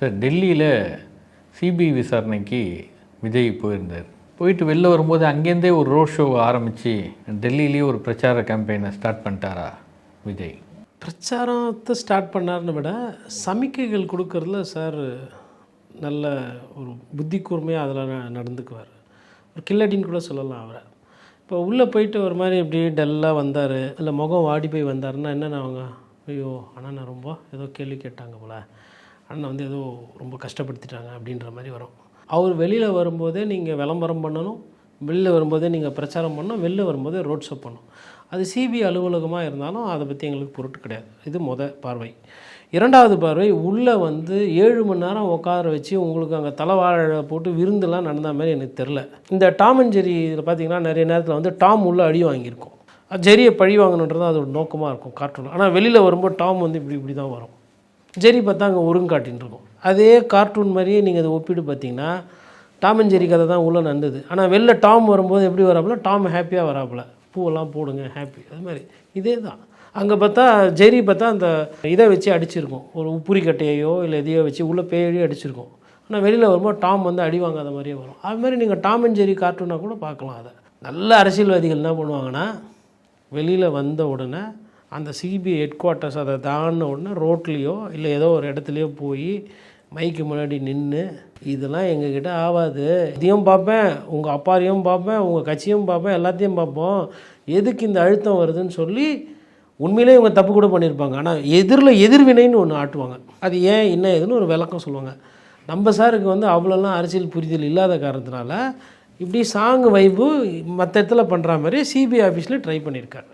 Sir, டெல்லியில் CBI விசாரணைக்கு விஜய் போயிருந்தார். போயிட்டு வெளில வரும்போது அங்கேருந்தே ஒரு ரோட் ஷோ ஆரம்பித்து டெல்லியிலேயே ஒரு பிரச்சார கேம்பெயினை ஸ்டார்ட் பண்ணிட்டாரா விஜய்? பிரச்சாரத்தை ஸ்டார்ட் பண்ணார்னு விட சமிக்கைகள் கொடுக்கறதுல சார் நல்ல ஒரு புத்தி கூர்மையாக அதில் நடந்துக்குவார். ஒரு கில்லடின்னு கூட சொல்லலாம் அவரை. இப்போ உள்ளே போயிட்டு ஒரு மாதிரி இப்படி டல்லாக வந்தார், இல்லை முகம் வாடி போய் வந்தாருன்னா என்னென்ன அவங்க, ஐயோ அண்ணா நான் ரொம்ப ஏதோ கேள்வி கேட்டாங்க போல், அண்ணன் வந்து ஏதோ ரொம்ப கஷ்டப்படுத்திட்டாங்க அப்படின்ற மாதிரி வரும். அவர் வெளியில் வரும்போதே நீங்கள் விளம்பரம் பண்ணணும், வெளியில் வரும்போதே நீங்கள் பிரச்சாரம் பண்ணணும், வெளில வரும்போதே ரோட் ஷோ பண்ணணும். அது சிபிஐ அலுவலகமாக இருந்தாலும் அதை பற்றி எங்களுக்கு பொருட்டு கிடையாது. இது பார்வை. இரண்டாவது பார்வை, உள்ளே வந்து 7 மணி நேரம் உட்கார வச்சு உங்களுக்கு அங்கே தலைவாழை போட்டு விருந்துலாம் நடந்த மாதிரி எனக்கு தெரில. இந்த டாம் அண்ட் ஜெரி இதில் பார்த்தீங்கன்னா நிறைய நேரத்தில் வந்து டாம் உள்ளே அடி வாங்கியிருக்கும். ஜெரியை பழி வாங்கணுன்றது அதோட நோக்கமாக இருக்கும் கார்ட்டூன். ஆனால் வெளியில் வரும்போது டாம் வந்து இப்படி தான் வரும். ஜெரி பார்த்தா அங்கே ஒருங்காட்டின்னு இருக்கும். அதே கார்ட்டூன் மாதிரியே நீங்கள் அதை ஒப்பிட்டு பார்த்தீங்கன்னா டாம் அண்ட் ஜெரி கதை தான் உள்ளே நடந்தது. ஆனால் வெளில டாம் வரும்போது எப்படி வராப்புல, டாம் ஹாப்பியாக வராப்புல, பூவெல்லாம் போடுங்க ஹாப்பி, அது மாதிரி இதே தான். அங்கே பார்த்தா ஜெரி பார்த்தா அந்த இதை வச்சு அடிச்சிருக்கும், ஒரு உப்புரிக்கட்டையோ இல்லை எதையோ வச்சு உள்ளே பேயோ அடிச்சிருக்கும். ஆனால் வெளியில் வரும்போது டாம் வந்து அடி வாங்காத மாதிரியே வரும். அது மாதிரி நீங்கள் டாம் அண்ட் ஜெரி கார்ட்டூனாக கூட பார்க்கலாம். அதை நல்ல அரசியல்வாதிகள் என்ன பண்ணுவாங்கன்னா, வெளியில் வந்த உடனே அந்த சிபிஐ ஹெட் குவார்ட்டர்ஸ் அதை தாண்டின உடனே ரோட்லேயோ இல்லை ஏதோ ஒரு இடத்துலையோ போய் மைக்கு முன்னாடி நின்று, இதெல்லாம் எங்ககிட்ட ஆகாது, இதையும் பார்ப்பேன், உங்கள் அப்பாரையும் பார்ப்பேன், உங்கள் கட்சியும் பார்ப்பேன், எல்லாத்தையும் பார்ப்போம், எதுக்கு இந்த அழுத்தம் வருதுன்னு சொல்லி உண்மையிலே இவங்க தப்பு கூட பண்ணியிருப்பாங்க. ஆனால் எதிர்வினைன்னு ஒன்று ஆட்டுவாங்க. அது ஏன் என்ன ஏதுன்னு ஒரு விளக்கம் சொல்லுவாங்க. நம்ம சாருக்கு வந்து அவ்வளோலாம் அரசியல் புரிதல் இல்லாத காரணத்தினால இப்படி சாங் வைப்பு மற்ற இடத்துல பண்ணுற மாதிரி சிபிஐ ஆஃபீஸில் ட்ரை பண்ணியிருக்காரு.